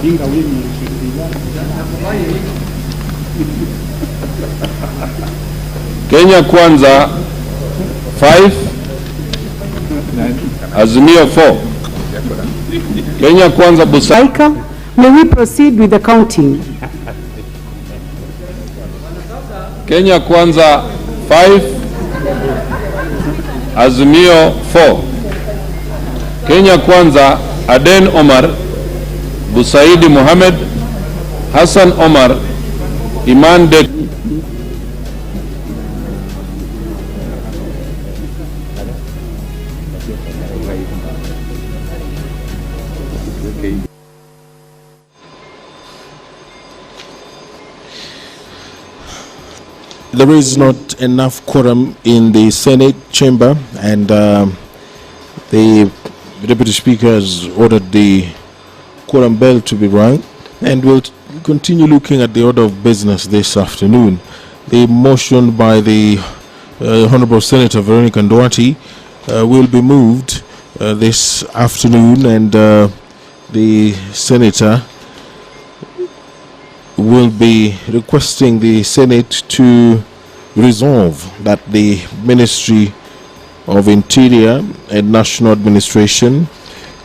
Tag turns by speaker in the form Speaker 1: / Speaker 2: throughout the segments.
Speaker 1: Odinga, Winnie should be there.
Speaker 2: Kenya Kwanza 5, Azimio 4. Kenya Kwanza Busaika.
Speaker 3: May we proceed with the counting?
Speaker 2: Kenya Kwanza 5, Azimio 4. Kenya Kwanza Aden Omar, Busaidi Mohamed, Hassan Omar, Iman Dek.
Speaker 4: There is not enough quorum in the Senate chamber, and the Deputy Speaker has ordered the quorum bell to be rung, and we'll continue looking at the order of business this afternoon. The motion by the Honorable Senator Veronica Ndwati will be moved this afternoon, and the Senator will be requesting the Senate to resolve that the Ministry of Interior and National Administration,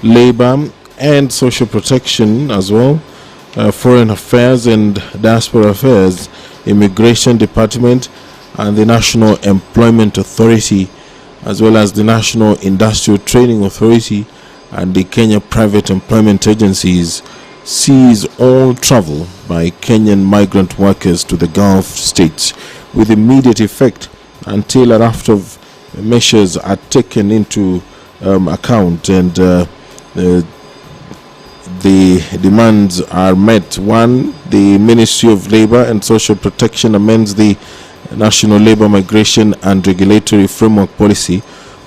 Speaker 4: Labor and Social Protection as well, Foreign Affairs and Diaspora Affairs, Immigration Department and the National Employment Authority, as well as the National Industrial Training Authority and the Kenya Private Employment Agencies, cease all travel by Kenyan migrant workers to the Gulf states with immediate effect until a raft of measures are taken into account and the demands are met. One, the Ministry of Labor and Social Protection amends the National Labor Migration and Regulatory Framework Policy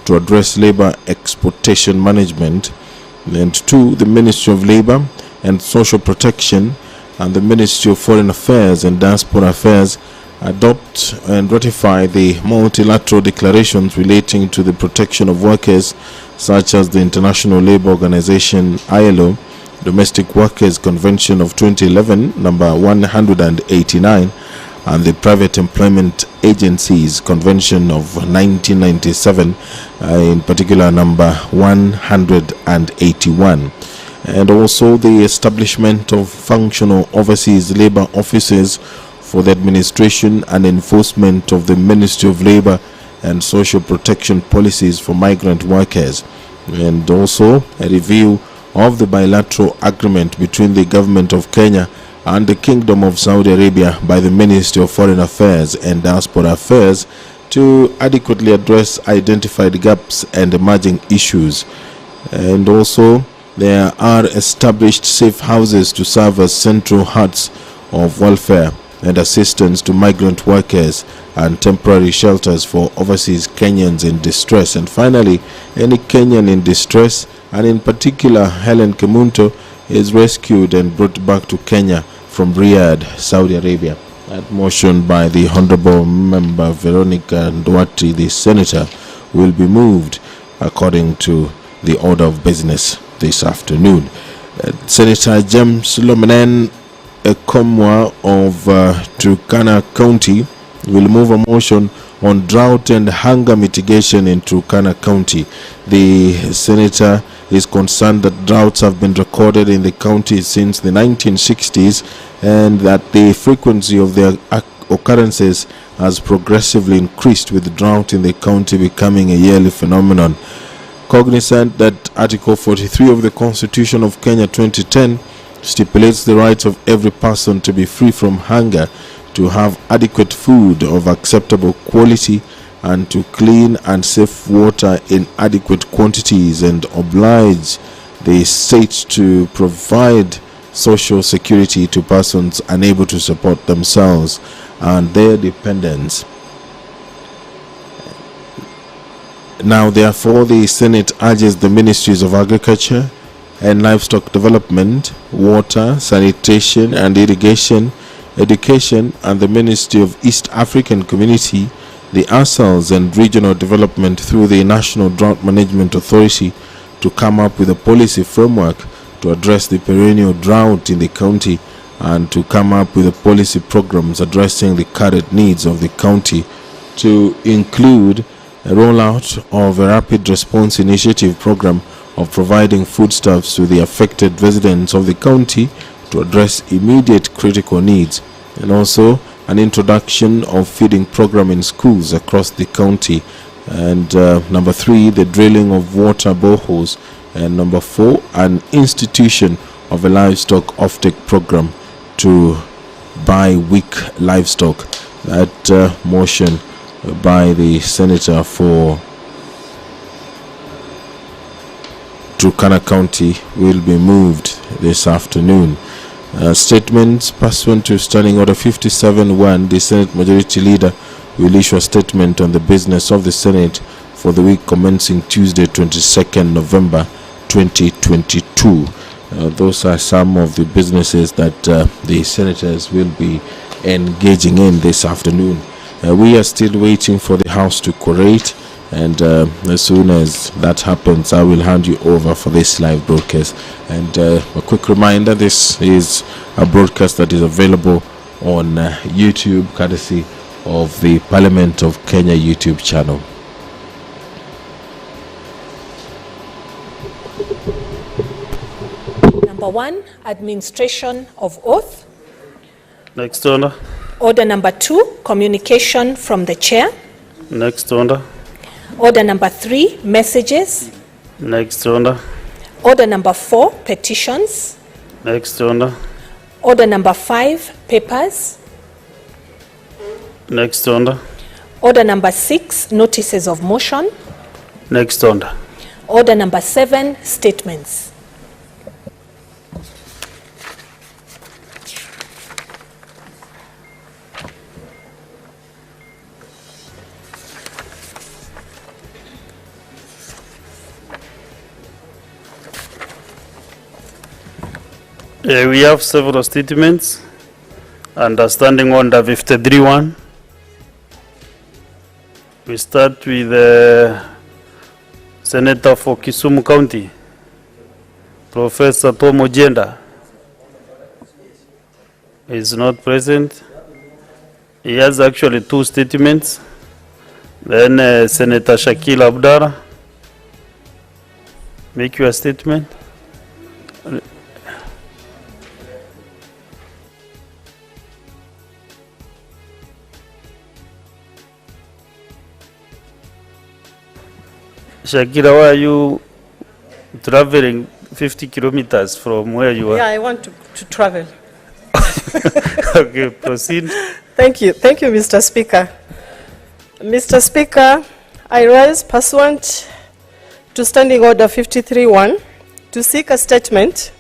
Speaker 4: to address labor exploitation management. And two, the Ministry of Labor and Social Protection and the Ministry of Foreign Affairs and Diaspora Affairs adopt and ratify the multilateral declarations relating to the protection of workers, such as the International Labour Organization (EALA), Domestic Workers Convention of 2011 number 189, and the Private Employment Agencies Convention of 1997, in particular number 181. And also the establishment of functional overseas labor offices for the administration and enforcement of the Ministry of Labor and Social Protection policies for migrant workers, and also a review of the bilateral agreement between the Government of Kenya and the Kingdom of Saudi Arabia by the Ministry of Foreign Affairs and Diaspora Affairs to adequately address identified gaps and emerging issues. And also there are established safe houses to serve as central huts of welfare and assistance to migrant workers and temporary shelters for overseas Kenyans in distress. And finally, any Kenyan in distress, and in particular Helen Kemunto, is rescued and brought back to Kenya from Riyadh, Saudi Arabia. That motion by the Honorable Member Veronica Ndwati, the Senator, will be moved according to the order of business this afternoon. Senator James Lomenen Ekomwa of Turkana County will move a motion on drought and hunger mitigation in Turkana County. The senator is concerned that droughts have been recorded in the county since the 1960s and that the frequency of their occurrences has progressively increased, with drought in the county becoming a yearly phenomenon. Cognizant that Article 43 of the Constitution of Kenya 2010 stipulates the right of every person to be free from hunger, to have adequate food of acceptable quality, and to clean and safe water in adequate quantities, and oblige the state to provide social security to persons unable to support themselves and their dependents. Now, therefore, the Senate urges the Ministries of Agriculture and Livestock Development, Water, Sanitation and Irrigation, Education, and the Ministry of East African Community, the ASALs and Regional Development through the National Drought Management Authority to come up with a policy framework to address the perennial drought in the county and to come up with the policy programs addressing the current needs of the county, to include a rollout of a rapid response initiative program of providing foodstuffs to the affected residents of the county to address immediate critical needs, and also an introduction of feeding program in schools across the county. And number 3, the drilling of water boreholes. And number 4, an institution of a livestock offtake program to buy weak livestock. That motion by the senator for Turkana County will be moved this afternoon. Statements pursuant to Standing Order 57-1, the Senate Majority Leader will issue a statement on the business of the Senate for the week commencing Tuesday, 22nd November 2022. Those are some of the businesses that the senators will be engaging in this afternoon. We are still waiting for the House to quorate, and as soon as that happens, I will hand you over for this live broadcast. And a quick reminder, this is a broadcast that is available on YouTube, courtesy of the Parliament of Kenya YouTube channel.
Speaker 1: Number 1, administration of oath.
Speaker 5: Next order.
Speaker 1: Order number 2, communication from the chair.
Speaker 5: Next order.
Speaker 1: Order number 3, messages.
Speaker 5: Next order.
Speaker 1: Order number 4, petitions.
Speaker 5: Next order.
Speaker 1: Order number 5, papers.
Speaker 5: Next order.
Speaker 1: Order number 6, notices of motion.
Speaker 5: Next order.
Speaker 1: Order number 7, statements.
Speaker 5: We have several statements. Understanding Order 53-1. We start with Senator for Kisumu County, Professor Tom Ojenda. He is not present. He has actually 2 statements. Then Senator Shakil Abdara, make your statement. Shakira, why are you traveling 50 kilometers from where you are?
Speaker 6: Yeah, I want to travel.
Speaker 5: Okay, proceed.
Speaker 6: Thank you, Mr. Speaker. Mr. Speaker, I rise pursuant to Standing Order 53-1 to seek a statement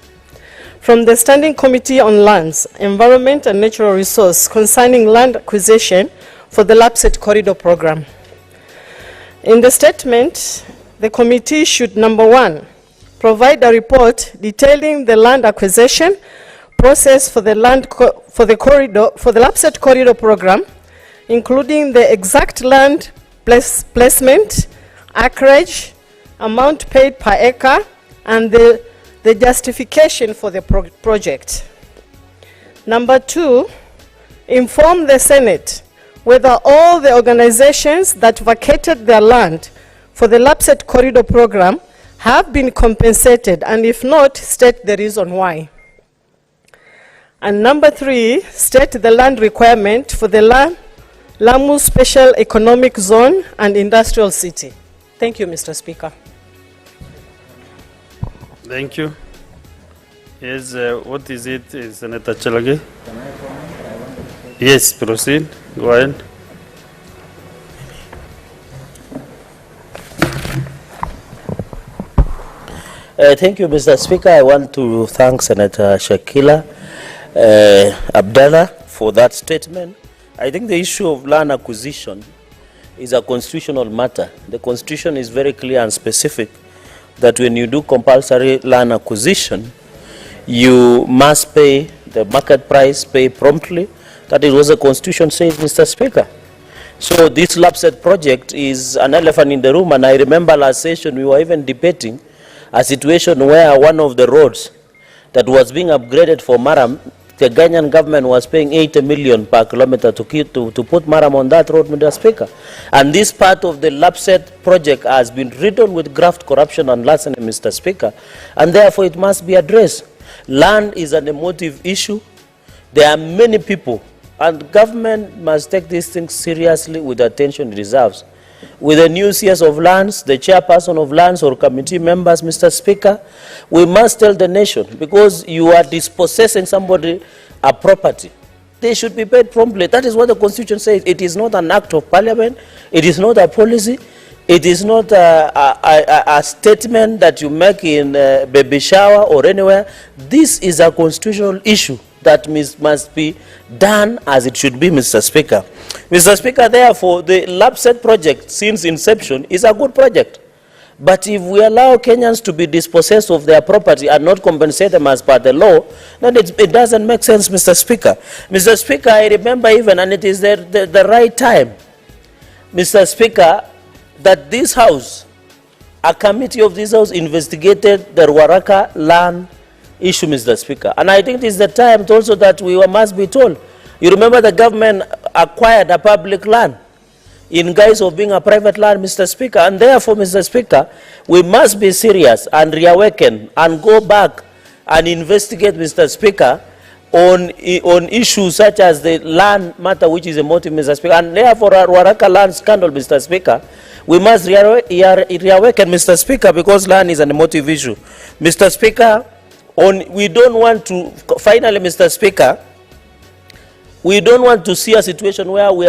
Speaker 6: from the Standing Committee on Lands, Environment and Natural Resource concerning land acquisition for the Lapset Corridor Program. In the statement, the committee should, number 1, provide a report detailing the land acquisition process for the Lapset Corridor Program, including the exact land placement, acreage, amount paid per acre, and the justification for the project. Number 2, inform the Senate whether all the organizations that vacated their land for the Lapset Corridor Program have been compensated, and if not, state the reason why. And number 3, state the land requirement for the Lamu Special Economic Zone and Industrial City. Thank you, Mr. Speaker.
Speaker 5: Thank you. Yes, what is it, Senator Chalage? Yes, proceed. Go ahead.
Speaker 7: Thank you, Mr. Speaker. I want to thank Senator Shakila Abdallah for that statement. I think the issue of land acquisition is a constitutional matter. The Constitution is very clear and specific that when you do compulsory land acquisition, you must pay the market price, pay promptly. That is what the Constitution says, Mr. Speaker. So this Lapset project is an elephant in the room, and I remember last session we were even debating a situation where one of the roads that was being upgraded for Maram, the Ghanaian government was paying 80 million per kilometer to put Maram on that road, Mr. Speaker. And this part of the Lapset project has been riddled with graft, corruption and larceny, Mr. Speaker, and therefore it must be addressed. Land is an emotive issue. There are many people, and government must take these things seriously with the attention it deserves. With the new CS of lands, the chairperson of lands or committee members, Mr. Speaker, we must tell the nation, because you are dispossessing somebody a property, they should be paid promptly. That is what the Constitution says. It is not an act of parliament. It is not a policy. It is not a statement that you make in a baby shower or anywhere. This is a constitutional issue that must be done as it should be, Mr. Speaker. Mr. Speaker, therefore, the Lapset project since inception is a good project. But if we allow Kenyans to be dispossessed of their property and not compensate them as per the law, then it doesn't make sense, Mr. Speaker. Mr. Speaker, I remember even, and it is the right time, Mr. Speaker, that this House, a committee of this House investigated the Ruaraka land issue, Mr. Speaker. And I think it is the time also that we must be told. You remember the government acquired a public land in guise of being a private land, Mr. Speaker. And therefore, Mr. Speaker, we must be serious and reawaken and go back and investigate, Mr. Speaker, on issues such as the land matter, which is a motive, Mr. Speaker. And therefore, our Ruaraka land scandal, Mr. Speaker, we must reawaken, Mr. Speaker, because land is an emotive issue. Mr. Speaker, we don't want to, finally, Mr. Speaker, we don't want to see a situation where we